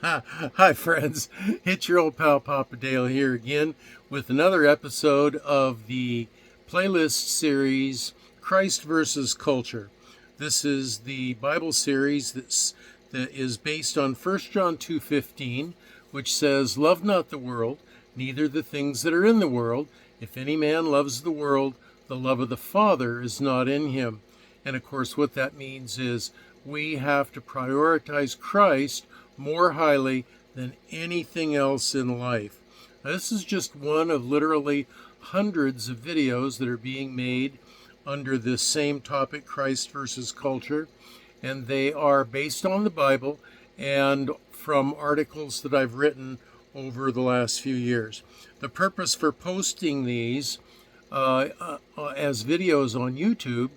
Hi, friends. It's your old pal Papa Dale here again with another episode of the playlist series Christ versus Culture. This is the Bible series that is based on 1 John 2:15, which says, "Love not the world, neither the things that are in the world. If any man loves the world, the love of the Father is not in him." And of course, what that means is we have to prioritize Christ more highly than anything else in life. Now, this is just one of literally hundreds of videos that are being made under this same topic, Christ versus culture, and they are based on the Bible and from articles that I've written over the last few years. The purpose for posting these as videos on YouTube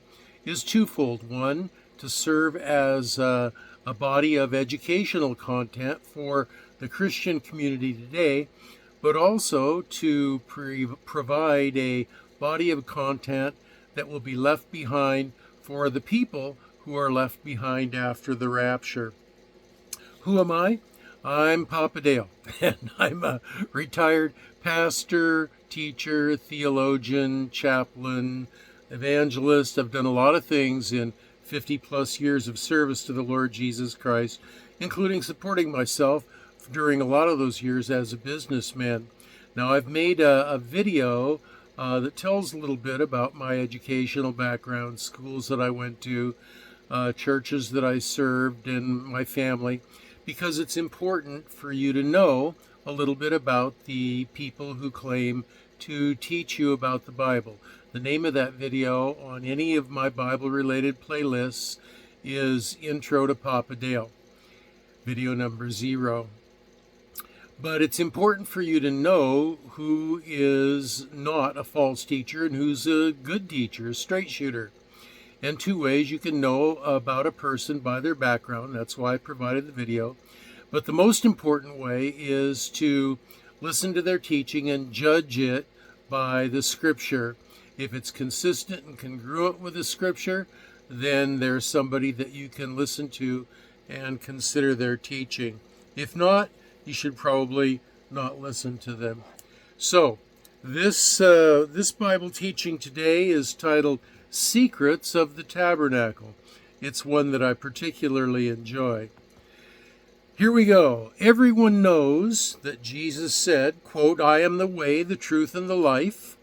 is twofold. One, to serve as a body of educational content for the Christian community today, but also to provide a body of content that will be left behind for the people who are left behind after the rapture. Who am I? I'm Papa Dale, and I'm a retired pastor, teacher, theologian, chaplain, evangelist. I've done a lot of things in 50 plus years of service to the Lord Jesus Christ, including supporting myself during a lot of those years as a businessman. Now, I've made a video that tells a little bit about my educational background, schools that I went to, churches that I served, and my family, because it's important for you to know a little bit about the people who claim to teach you about the Bible. The name of that video on any of my Bible-related playlists is Intro to Papa Dale, video number 0. But it's important for you to know who is not a false teacher and who's a good teacher, a straight shooter. And two ways you can know about a person by their background. That's why I provided the video. But the most important way is to listen to their teaching and judge it by the Scripture. If it's consistent and congruent with the Scripture, then there's somebody that you can listen to and consider their teaching. If not, you should probably not listen to them. So, this Bible teaching today is titled Secrets of the Tabernacle. It's one that I particularly enjoy. Here we go. Everyone knows that Jesus said, quote, "I am the way, the truth, and the life.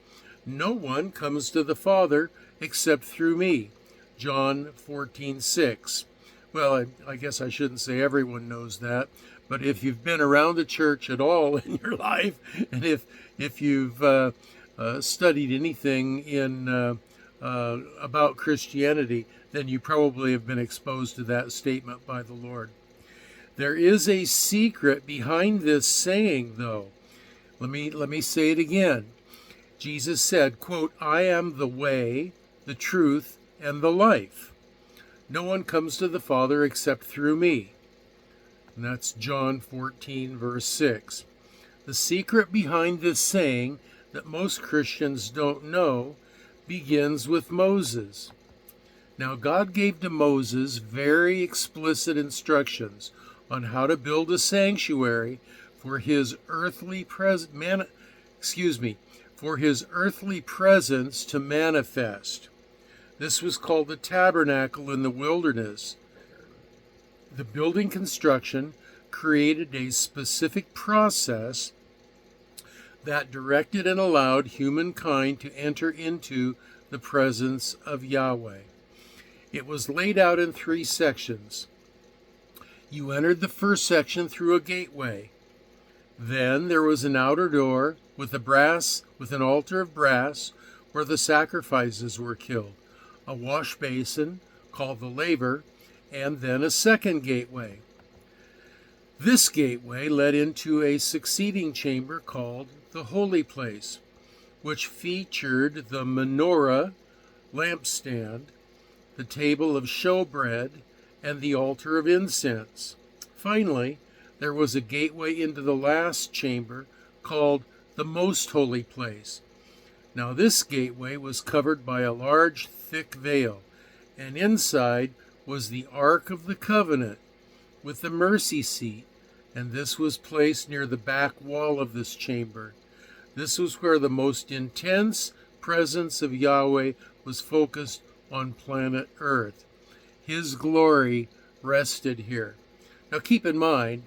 No one comes to the Father except through me." John 14:6. Well, I guess I shouldn't say everyone knows that, but if you've been around the church at all in your life, and if you've studied anything in about Christianity, then you probably have been exposed to that statement by the Lord. There is a secret behind this saying, though. Let me say it again. Jesus said, quote, "I am the way, the truth, and the life. No one comes to the Father except through me." And that's John 14, verse 6. The secret behind this saying that most Christians don't know begins with Moses. Now, God gave to Moses very explicit instructions on how to build a sanctuary for his earthly presence to manifest. This was called the tabernacle in the wilderness. The building construction created a specific process that directed and allowed humankind to enter into the presence of Yahweh. It was laid out in 3 sections. You entered the first section through a gateway. Then there was an outer door with an altar of brass where the sacrifices were killed, a wash basin called the laver, and then a second gateway. This gateway led into a succeeding chamber called the holy place, which featured the menorah, lampstand, the table of showbread, and the altar of incense. Finally, there was a gateway into the last chamber called the most holy place. Now this gateway was covered by a large, thick veil, and inside was the Ark of the Covenant, with the mercy seat, and this was placed near the back wall of this chamber. This was where the most intense presence of Yahweh was focused on planet Earth. His glory rested here. Now keep in mind,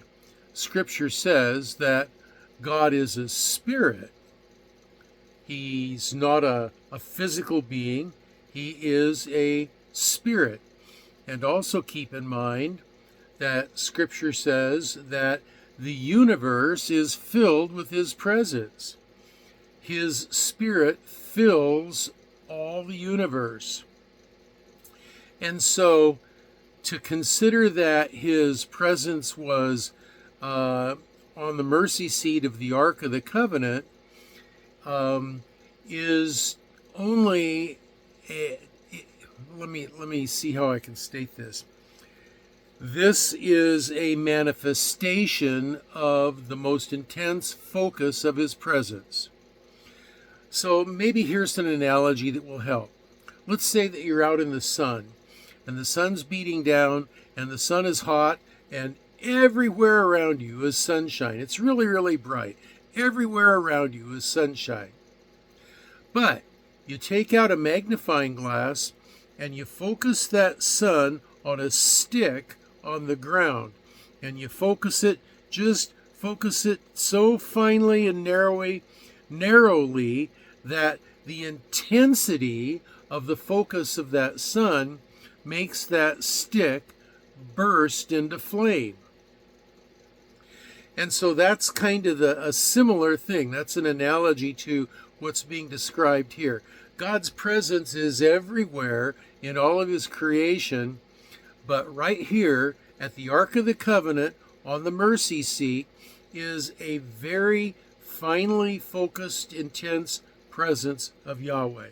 Scripture says that God is a spirit. He's not a physical being. He is a spirit. And also keep in mind that Scripture says that the universe is filled with His presence. His Spirit fills all the universe. And so to consider that His presence was on the mercy seat of the Ark of the Covenant is only let me see how I can state this. This is a manifestation of the most intense focus of His presence. So maybe here's an analogy that will help. Let's say that you're out in the sun, and the sun's beating down, and the sun is hot, and everywhere around you is sunshine. It's really, really bright. Everywhere around you is sunshine. But you take out a magnifying glass, and you focus that sun on a stick on the ground, and you focus it so finely and narrowly that the intensity of the focus of that sun makes that stick burst into flame. And so that's kind of a similar thing. That's an analogy to what's being described here. God's presence is everywhere in all of His creation, but right here at the Ark of the Covenant on the mercy seat is a very finely focused, intense presence of Yahweh.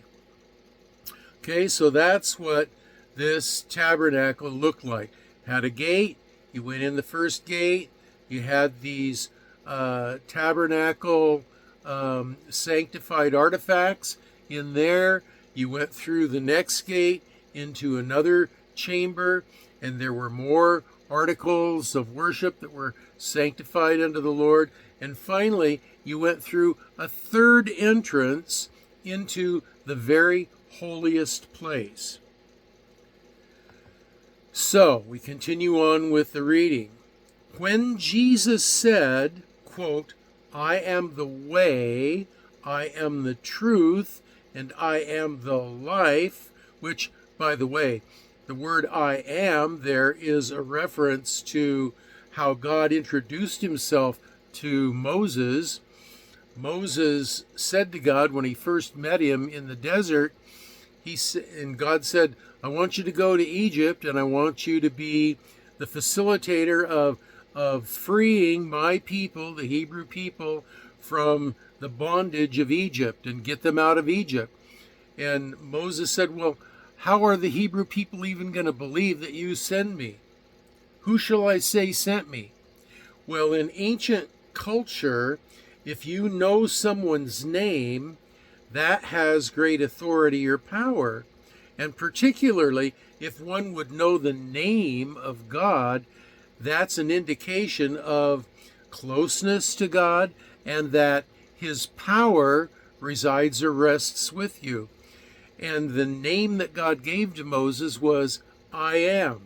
Okay, so that's what this tabernacle looked like. Had a gate, you went in the first gate, you had these tabernacle sanctified artifacts in there. You went through the next gate into another chamber, and there were more articles of worship that were sanctified unto the Lord. And finally, you went through a third entrance into the very holiest place. So, we continue on with the reading. When Jesus said, quote, I am the way, I am the truth, and I am the life, which, by the way, the word I am there is a reference to how God introduced Himself to Moses. Moses said to God when he first met Him in the desert, and God said, I want you to go to Egypt, and I want you to be the facilitator of freeing my people, the Hebrew people, from the bondage of Egypt and get them out of Egypt. And Moses said, well, how are the Hebrew people even going to believe that you send me? Who shall I say sent me? Well, in ancient culture, if you know someone's name, that has great authority or power. And particularly, if one would know the name of God, that's an indication of closeness to God and that His power resides or rests with you. And the name that God gave to Moses was I am.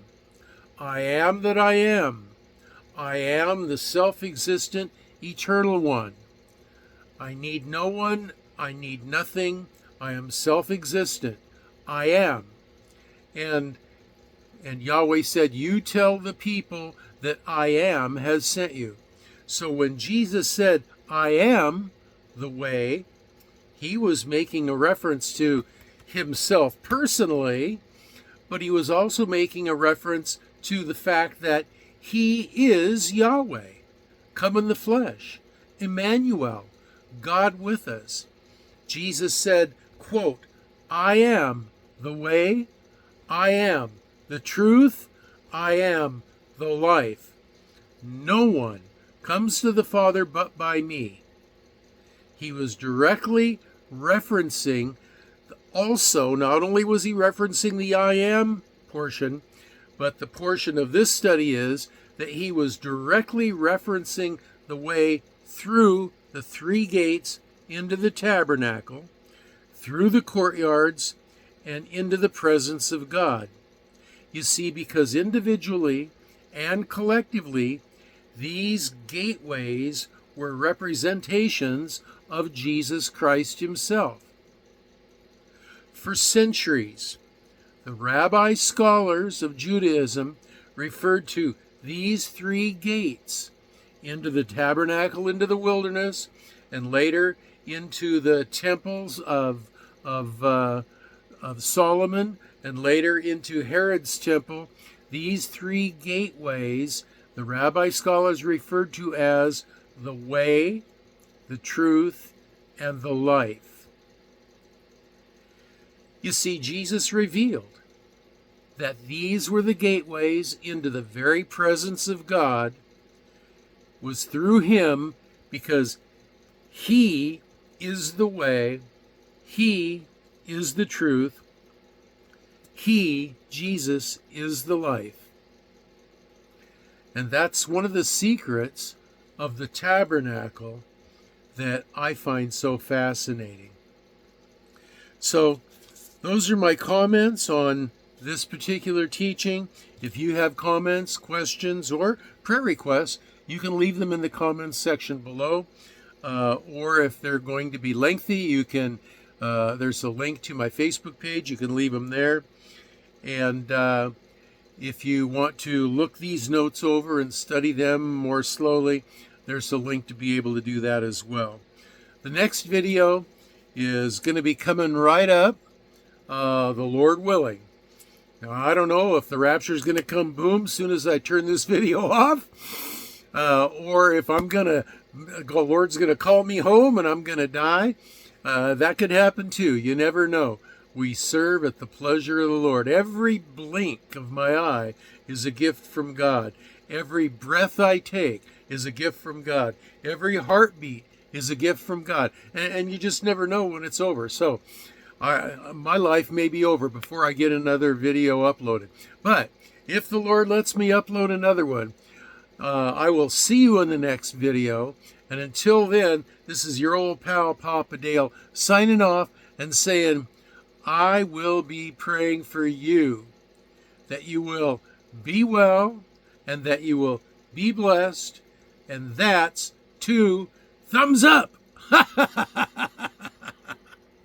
I am that I am. I am the self-existent, eternal one. I need no one. I need nothing. I am self-existent. I am. And Yahweh said, you tell the people that I am has sent you. So when Jesus said, I am the way, He was making a reference to Himself personally, but He was also making a reference to the fact that He is Yahweh, come in the flesh, Emmanuel, God with us. Jesus said, quote, I am the way, I am the truth, I am the life. No one comes to the Father but by me. He was directly referencing also, not only was He referencing the I am portion, but the portion of this study is that he was directly referencing the way through the three gates into the tabernacle, through the courtyards, and into the presence of God. You see, because individually and collectively, these gateways were representations of Jesus Christ himself. For centuries, the rabbi scholars of Judaism referred to these three gates into the tabernacle, into the wilderness, and later into the temples of Solomon, and later into Herod's temple. These three gateways the rabbi scholars referred to as the way, the truth, and the life. You see, Jesus revealed that these were the gateways into the very presence of God was through him, because he is the way, he is the truth, he, Jesus, is the life. And that's one of the secrets of the tabernacle that I find so fascinating. So those are my comments on this particular teaching. If you have comments, questions, or prayer requests, you can leave them in the comments section below. Or if they're going to be lengthy, you can, there's a link to my Facebook page. You can leave them there. And if you want to look these notes over and study them more slowly, there's a link to be able to do that as well. The next video is going to be coming right up, the Lord willing. Now, I don't know if the rapture is going to come boom as soon as I turn this video off, or if the Lord's going to call me home and I'm going to die. That could happen too. You never know. We serve at the pleasure of the Lord. Every blink of my eye is a gift from God. Every breath I take is a gift from God. Every heartbeat is a gift from God. And you just never know when it's over. So my life may be over before I get another video uploaded. But if the Lord lets me upload another one, I will see you in the next video. And until then, this is your old pal, Papa Dale, signing off and saying, I will be praying for you, that you will be well and that you will be blessed. And that's 2 thumbs up.